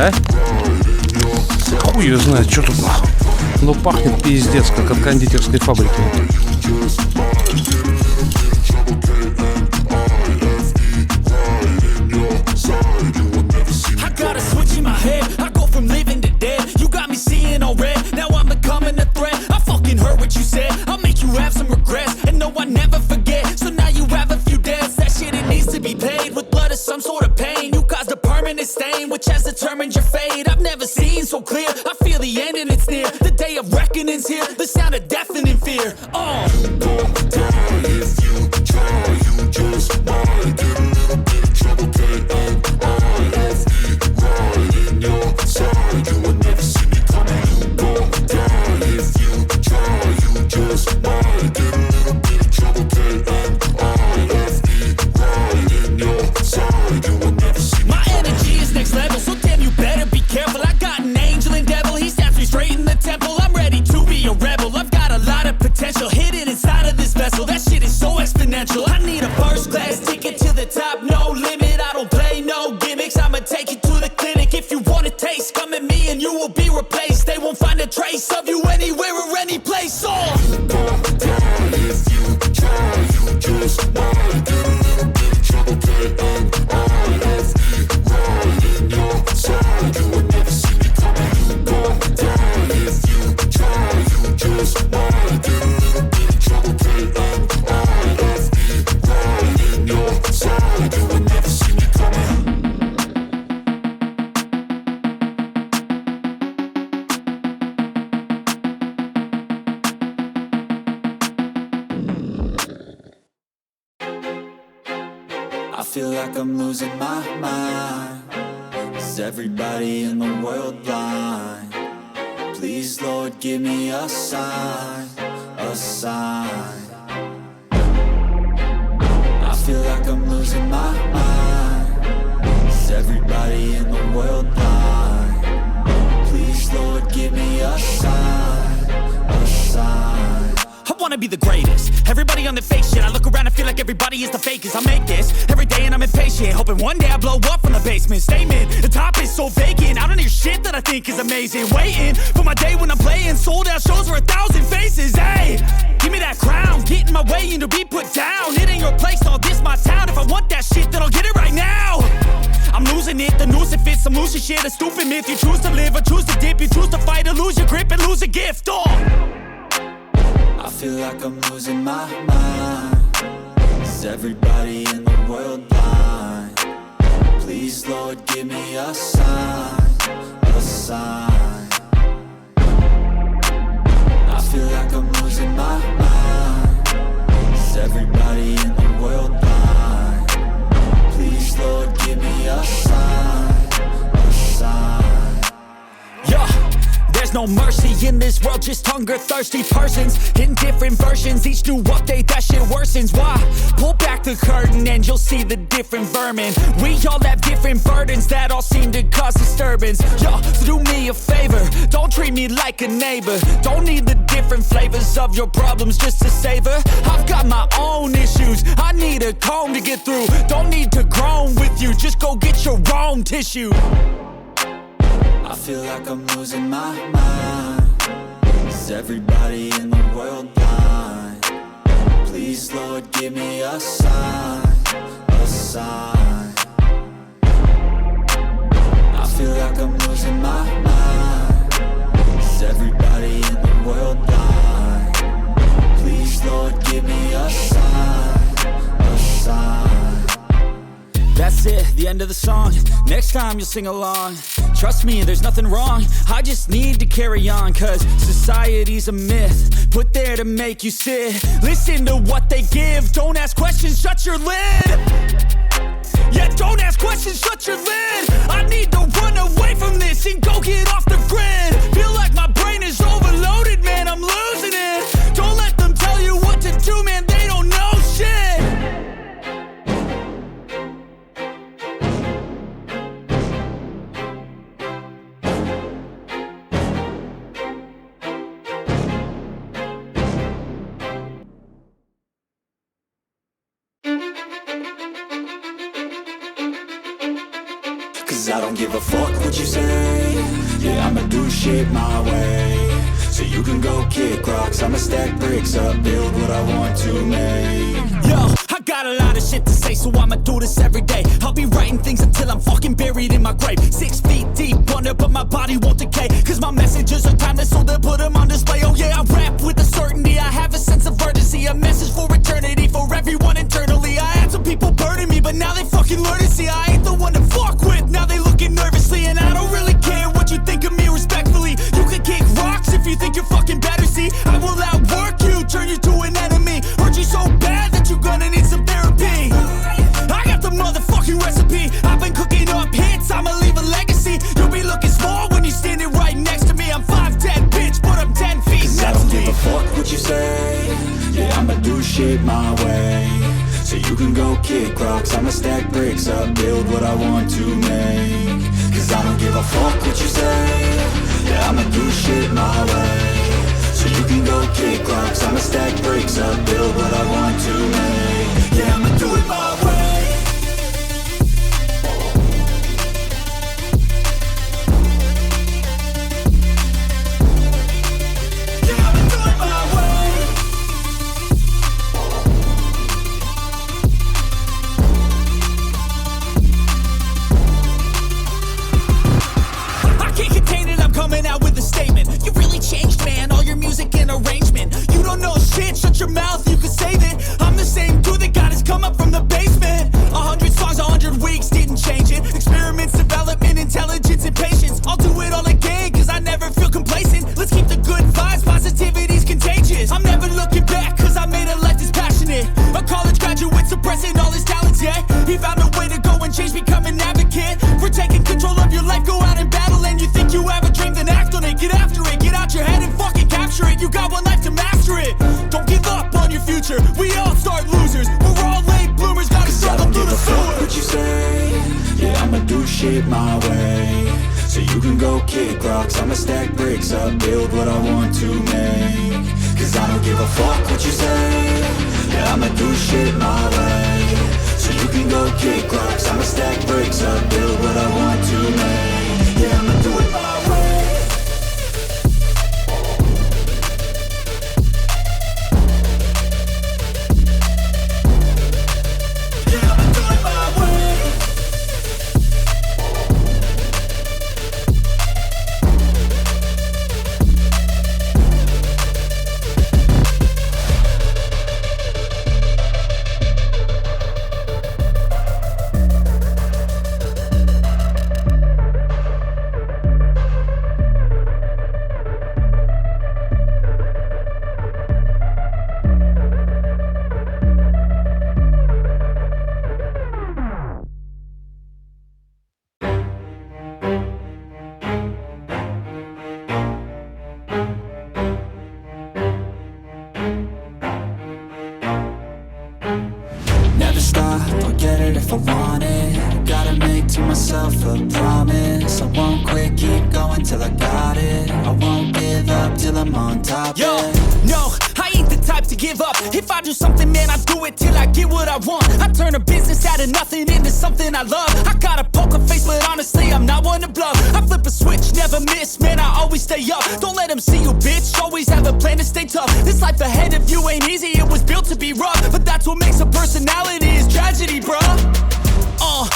А? Хуй её знает, что тут нахуй. Ну пахнет пиздец, как от кондитерской фабрики. Which has determined your fate. I've never seen so clear. I feel the end and it's near. The day of reckoning's here. The sound of deafening fear. You won't die if you try. You just might get a little bit of trouble. K-N-I-F-E right in your side. You will never see me coming. You won't die if you try. You just might get a little bit of trouble. K-N-I-F-E right in your side. You will never see me. My energy is next level, so damn you better be careful. I got an angel and devil, he snaps me straight in the temple. I'm ready to be a rebel, I've got a lot of potential hidden inside of this vessel. That shit is so exponential. I need a first class ticket to the top, no limit. I don't play no gimmicks, I'ma take you to the clinic. If you want a taste, come at me and you will be replaced. They won't find a trace of you anywhere or any place. You won't die if you try. You just might get a little bit of trouble. K-N-I-F-E right in your side. You will never see me coming. You won't die if you try. You just might get a little bit of trouble. K-N-I-F-E right in your side. You will never see me coming. I feel like I'm losing my mind. Is everybody in the world blind? Please, Lord, give me a sign, a sign. I feel like I'm losing my mind. Is everybody in the world blind? Please, Lord, give me a sign, a sign. I wanna be the greatest. Everybody on the fake shit. I look around and feel like everybody is the fakest. I make this every day and I'm impatient, hoping one day I blow up from the basement. Statement, the top is so vacant. I don't hear shit that I think is amazing. Waiting for my day when I'm playing sold out shows for 1,000 faces. Hey, give me that crown, get in my way and to be put down. It ain't your place, no, this my town. If I want that shit, then I'll get it right now. I'm losing it, the noose it fits. I'm losing shit, a stupid myth. You choose to live or choose to dip. You choose to fight or lose your grip and lose a gift. I feel like I'm losing my mind. Is everybody in the world blind? Please, Lord, give me a sign, a sign. I feel like I'm losing my mind. Is everybody in the world blind? Please, Lord, give me a sign, a sign. Yeah. There's no mercy in this world, just hunger-thirsty persons in different versions. Each new update, that shit worsens. Why? Pull back the curtain and you'll see the different vermin. We all have different burdens that all seem to cause disturbance. Yo, so do me a favor, don't treat me like a neighbor. Don't need the different flavors of your problems just to savor. I've got my own issues, I need a comb to get through. Don't need to groan with you, just go get your own tissue. I feel like I'm losing my mind. Is everybody in the world blind? Please, Lord, give me a sign, a sign. I feel like I'm losing my mind. Is everybody in the world blind? Please, Lord, give me a sign, a sign. That's it, the end of the song. Next time you'll sing along. Trust me, there's nothing wrong. I just need to carry on, cause society's a myth put there to make you sit. Listen to what they give. Don't ask questions, shut your lid. Yeah, don't ask questions, shut your lid. I need to run away from this and go get off the grid. Feel like my brain is overloaded, man, I'm losing it. Don't let them tell you what to do, man, they don't know shit. Cause I don't give a fuck what you say. Yeah, I'ma do shit my way. So you can go kick rocks, I'ma stack bricks up, build what I want to make. Yo, I got a lot of shit to say, so I'ma do this every day. I'll be writing things until I'm fucking buried in my grave. 6 feet deep under, but my body won't decay. Cause my messages are timeless, so they'll put them on display. Oh yeah, I rap with a certainty, I have a sense of urgency. A message for eternity, for everyone internally. I had some people burning me, but now they fucking learn to see I ain't the one to fuck with. Now they looking nervously, and I don't really care what you think of me respectfully. You can kick rocks if you think you're fucking better, see. I will outwork you, turn you to an enemy. Hurt you so bad that you're gonna need some therapy. I got the motherfucking recipe. I've been cooking up hits, I'ma leave a legacy. You'll be looking small when you're standing right next to me. I'm 5'10", bitch, but I'm 10 feet. Cause I don't give a fuck what you say. Yeah, I'ma do shit my way. So you can go kick rocks, I'ma stack bricks up, build what I want to make. Cause I don't give a fuck what you say. Yeah, I'ma do shit my way. So you can go kick rocks, I'ma stack bricks up, build what I want to make. Yeah, I'ma do it my way. Yeah, I'ma do it my way. I can't contain it, I'm coming out with a statement. You really changed, man, all your music and arrangement. You don't know shit, shut your mouth, you can save it. I'm the same dude that got his come up from the basement. 100 songs, 100 weeks, didn't change it. Experiments, development, intelligence, and patience. I'll do it all again, cause I never feel complacent. Let's keep the good vibes, positivity's contagious. I'm never looking back, cause I made a life that's passionate. A college graduate suppressing all his talents, yeah. He found a way to go and change, become an advocate. For taking control of your life, go out and battle. And you think you have a dream, then act on it. Get after it, get out your head and fucking capture it. You got one life to master it. Don't give up on your future, we all start losers. We're all late bloomers, gotta struggle through the sewer. What you say? Yeah, I'ma do shit my way. So you can go kick rocks, I'ma stack bricks up, build what I want to make. Cause I don't give a fuck what you say. Yeah, I'ma do shit my way. So you can go kick rocks, I'ma stack bricks up, build what I want to make. Yeah, I'ma do it my way. Yeah, I'ma do it my way. Never stop, I'll get it if I want it. Gotta make to myself a promise. I won't quit, keep going till I got it. I won't give up till I'm on top. Yo, yeah. no, I ain't the type to give up. If I do something, man, I do it till I get what I want. I turn a business out of nothing into something I love. I got a poker face, but honestly, I'm not one to bluff. I flip a switch, never miss, man, I always stay up. Don't let them see you, bitch, always have a plan to stay tough. This life ahead of you ain't easy, it was built to be rough. But that's what makes a personality, is tragedy, bruh.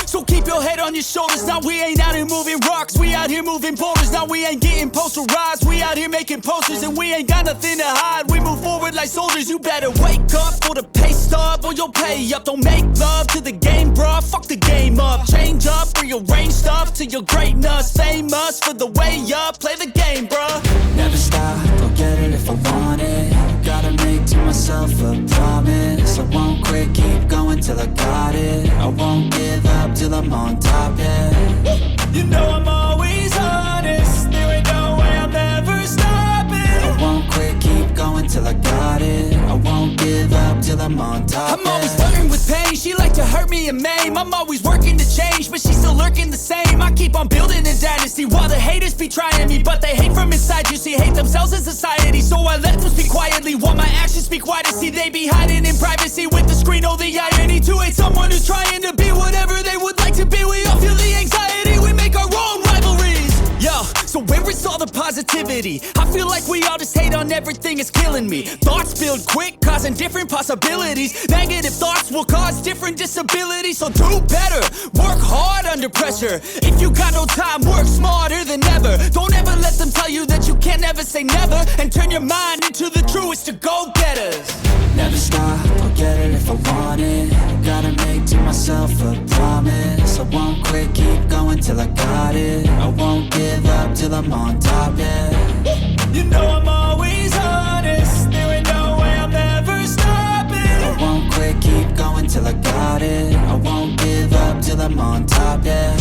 So keep your head on your shoulders. Now we ain't out here moving rocks, we out here moving boulders. Now we ain't getting posterized, we out here making posters. And we ain't got nothing to hide, we move forward like soldiers. You better wake up for the pay stub, or you'll pay up. Don't make love to the game, bruh, fuck the game up. Change up, rearrange stuff to your greatness. Famous for the way up, play the game, bruh. Never stop, I'll get it if I want it. Gotta make to myself a promise. I won't quit, keep going till I got it. I won't give up till I'm on top, yeah. You know I'm always honest, there ain't no way I'm ever stopping. I won't quit, keep going till I got it. I won't give up till I'm on top, I'm always flirting with pain, she like to hurt me and maim. I'm always working to change, but she's still lurking the same. I keep on building a dynasty while the haters be trying me. But they hate from inside, you see, hate themselves in society. So I let them speak quietly while my actions speak wider. See, they be hiding in privacy with the screen, oh the irony. To hate someone who's trying to be whatever they would like to be. We all feel the anxiety, we make positivity. I feel like we all just hate on everything, it's killing me. Thoughts build quick, causing different possibilities. Negative thoughts will cause different disabilities. So do better, work hard under pressure. If you got no time, work smarter than ever. Don't ever let them tell you that you can't never say never. And turn your mind into the truest of go-getters. Never stop, I'll get it if I want it. Gotta make to myself a promise. I won't quit, keep going till I got it. I won't give up till I'm on top, yeah. You know I'm always honest. There ain't no way I'm ever stopping. I won't quit, keep going till I got it. I won't give up till I'm on top, yeah.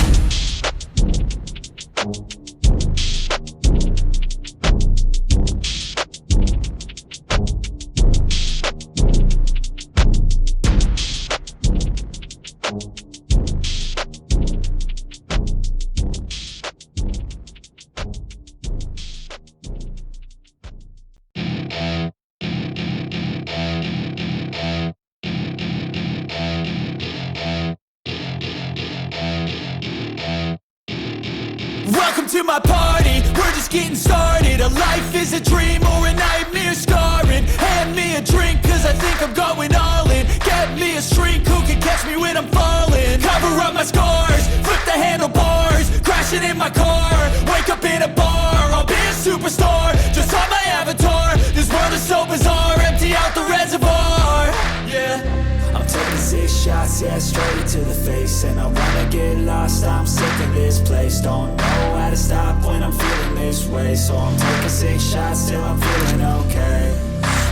Welcome to my party, we're just getting started. A life is a dream or a nightmare scarring. Hand me a drink cause I think I'm going all in. Get me a shrink who can catch me when I'm falling. Cover up my scars, flip the handlebars. Crashing in my car, wake up in a bar. I'll be a superstar, just on my avatar. This world is so bizarre, empty out the reservoir. Yeah, I'm taking 6 shots, yeah, straight to the face. And I wanna get lost, I'm sick of this place. Don't know how to stop when I'm feeling this way. So I'm taking 6 shots till I'm feeling okay.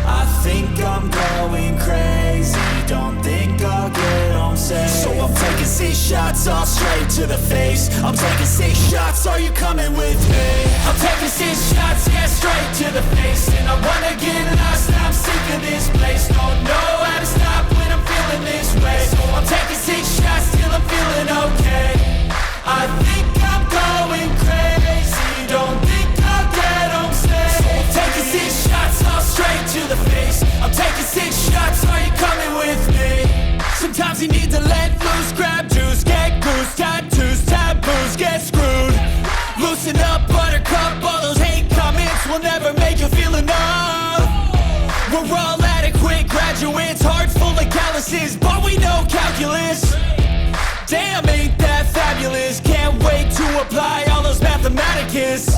I think I'm going crazy, don't think I'll get home safe. so I'm taking 6 shots all straight to the face. I'm taking 6 shots, are you coming with me? I'm taking 6 shots, yeah, straight to the face. And I wanna get lost, I'm sick of this place. Don't know how to stop when I'm feeling this way. So I'm taking 6 shots till I'm feeling okay. I think I'm going crazy, don't think I'll get home safe. So I'm taking 6 shots all straight to the face. I'm taking 6 shots, are you coming with me? Sometimes you need to let loose, grab juice, get goose, tattoos, taboos, get screwed. Loosen up, buttercup, all those hate comments will never make you feel enough. We're all adequate graduates, hearts full of calluses, but we know calculus. Damn, ain't that fabulous? Can't wait to apply all those mathematicus.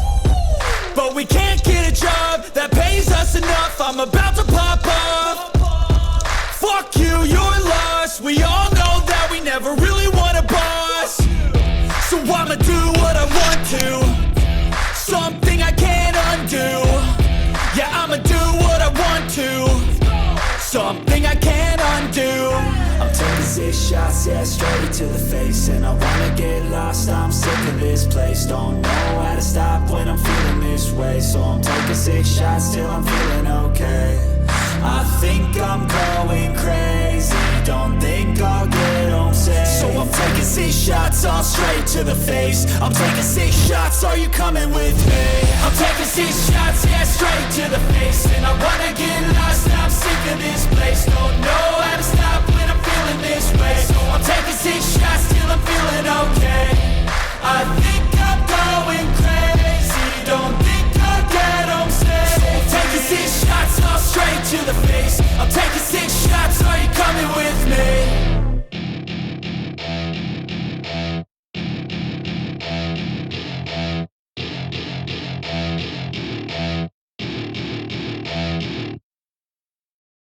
But we can't get a job that pays us enough. I'm about to pop off. Fuck you, you're lost. We all know that we never really want a boss. So I'ma do what I want to, something I can't undo. Yeah, I'ma do what I want to, something I can't undo. I'm taking 6 shots, yeah, straight to the face. And I wanna get lost, I'm sick of this place. Don't know how to stop when I'm feeling this way. So I'm taking 6 shots till I'm feeling okay. I think I'm going crazy, don't think I'll get home safe. So I'm taking 6 shots all straight to the face. I'm taking 6 shots, are you coming with me? I'm taking 6 shots, yeah, straight to the face. And I wanna get lost, I'm sick of this place. Don't know how to stop when I'm feeling this way. So I'm taking 6 shots till I'm feeling